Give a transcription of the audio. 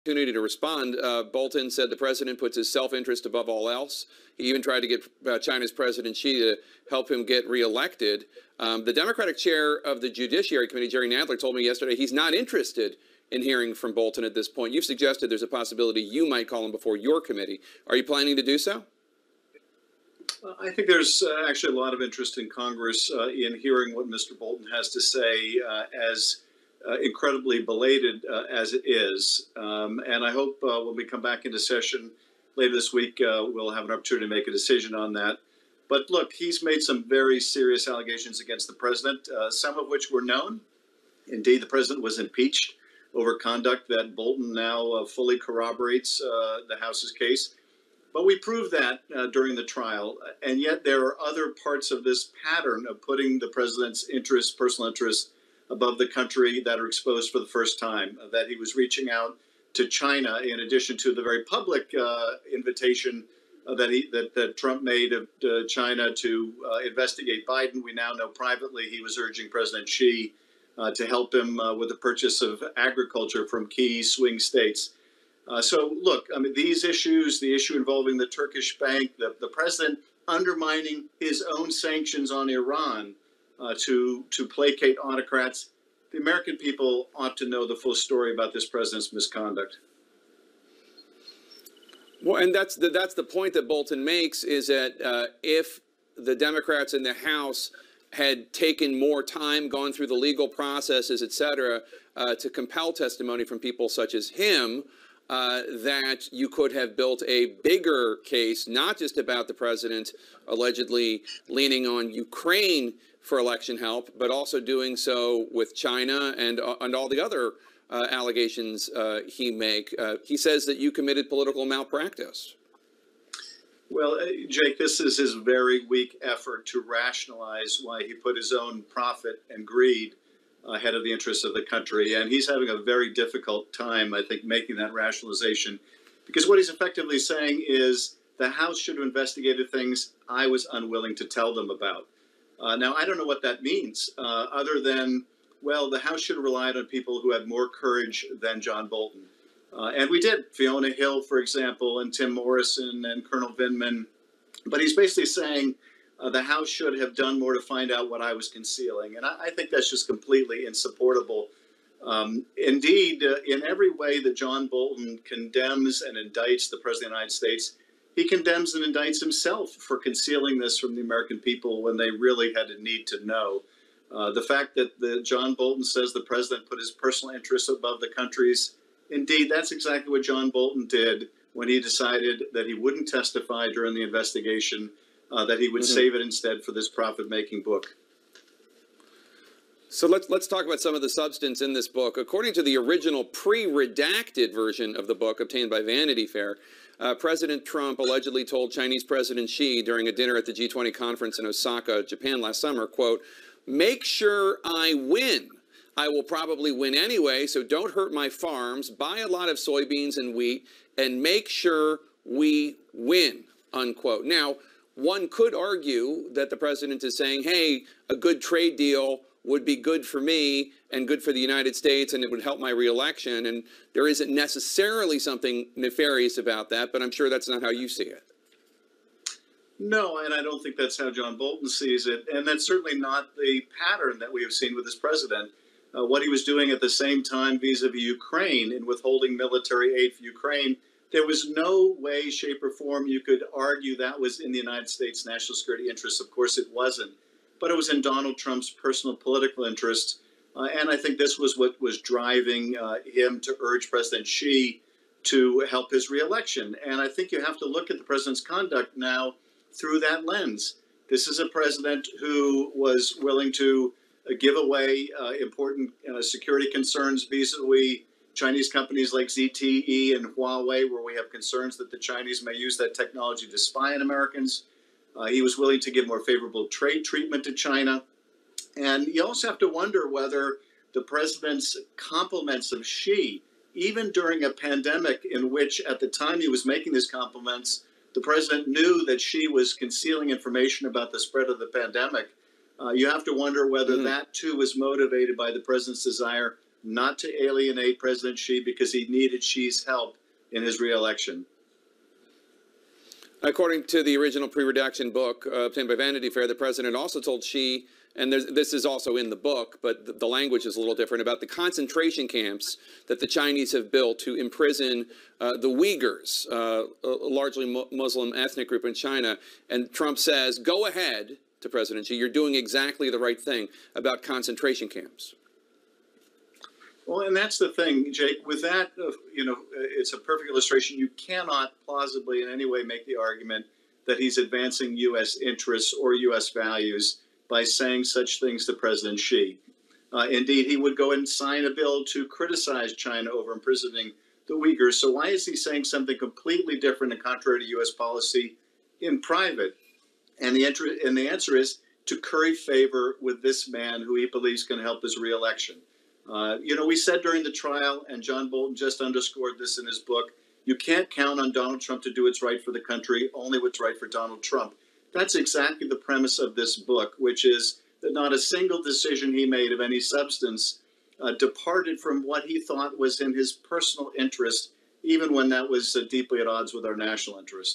opportunity to respond. Bolton said the president puts his self-interest above all else. He even tried to get China's President Xi to help him get reelected. The Democratic chair of the Judiciary Committee, Jerry Nadler, told me yesterday he's not interested in hearing from Bolton at this point. You've suggested there's a possibility you might call him before your committee. Are you planning to do so? I think there's actually a lot of interest in Congress in hearing what Mr. Bolton has to say, as incredibly belated as it is. And I hope when we come back into session later this week, we'll have an opportunity to make a decision on that. But look, he's made some very serious allegations against the president, some of which were known. Indeed, the president was impeached over conduct that Bolton now fully corroborates the House's case. But we proved that during the trial. And yet there are other parts of this pattern of putting the president's interests, personal interests, above the country that are exposed for the first time, that he was reaching out to China in addition to the very public invitation that Trump made of China to investigate Biden. We now know privately he was urging President Xi to help him with the purchase of agriculture from key swing states. So, look, I mean, these issues, the issue involving the Turkish bank, the president undermining his own sanctions on Iran to placate autocrats, the American people ought to know the full story about this president's misconduct. Well, and that's the point that Bolton makes, is that if the Democrats in the House had taken more time, gone through the legal processes, et cetera, to compel testimony from people such as him, that you could have built a bigger case, not just about the president allegedly leaning on Ukraine for election help, but also doing so with China and all the other allegations he says that you committed political malpractice. Well, Jake, this is his very weak effort to rationalize why he put his own profit and greed ahead of the interests of the country. And he's having a very difficult time, I think, making that rationalization, because what he's effectively saying is the House should have investigated things I was unwilling to tell them about. Now, I don't know what that means, other than, well, the House should have relied on people who had more courage than John Bolton. And we did. Fiona Hill, for example, and Tim Morrison and Colonel Vindman. But he's basically saying the House should have done more to find out what I was concealing. And I think that's just completely insupportable. Indeed, in every way that John Bolton condemns and indicts the President of the United States, he condemns and indicts himself for concealing this from the American people when they really had a need to know. The fact that John Bolton says the president put his personal interests above the country's, indeed, that's exactly what John Bolton did when he decided that he wouldn't testify during the investigation, that he would save it instead for this profit-making book. So let's talk about some of the substance in this book. According to the original pre-redacted version of the book obtained by Vanity Fair, President Trump allegedly told Chinese President Xi during a dinner at the G20 conference in Osaka, Japan last summer, quote, "Make sure I win. I will probably win anyway, so don't hurt my farms, buy a lot of soybeans and wheat, and make sure we win," unquote. Now, one could argue that the president is saying, hey, a good trade deal would be good for me and good for the United States, and it would help my reelection. And there isn't necessarily something nefarious about that, but I'm sure that's not how you see it. No, and I don't think that's how John Bolton sees it. And that's certainly not the pattern that we have seen with this president. What he was doing at the same time vis-a-vis Ukraine in withholding military aid for Ukraine, there was no way, shape, or form you could argue that was in the United States' national security interests. Of course, it wasn't. But it was in Donald Trump's personal political interests. And I think this was what was driving him to urge President Xi to help his reelection. And I think you have to look at the president's conduct now through that lens. This is a president who was willing to give away important security concerns vis-a-vis Chinese companies like ZTE and Huawei, where we have concerns that the Chinese may use that technology to spy on Americans. He was willing to give more favorable trade treatment to China. And you also have to wonder whether the president's compliments of Xi, even during a pandemic in which at the time he was making these compliments, the president knew that Xi was concealing information about the spread of the pandemic. You have to wonder whether that too was motivated by the president's desire not to alienate President Xi because he needed Xi's help in his reelection. According to the original pre-redaction book obtained by Vanity Fair, the president also told Xi, and this is also in the book, but the language is a little different, about the concentration camps that the Chinese have built to imprison the Uyghurs, a largely Muslim ethnic group in China. And Trump says, go ahead, to President Xi, you're doing exactly the right thing about concentration camps. Well, and that's the thing, Jake. With that, it's a perfect illustration. You cannot plausibly in any way make the argument that he's advancing U.S. interests or U.S. values by saying such things to President Xi. Indeed, he would go and sign a bill to criticize China over imprisoning the Uyghurs. So why is he saying something completely different and contrary to U.S. policy in private? And the answer is to curry favor with this man who he believes can help his reelection. We said during the trial, and John Bolton just underscored this in his book, you can't count on Donald Trump to do what's right for the country, only what's right for Donald Trump. That's exactly the premise of this book, which is that not a single decision he made of any substance departed from what he thought was in his personal interest, even when that was deeply at odds with our national interest.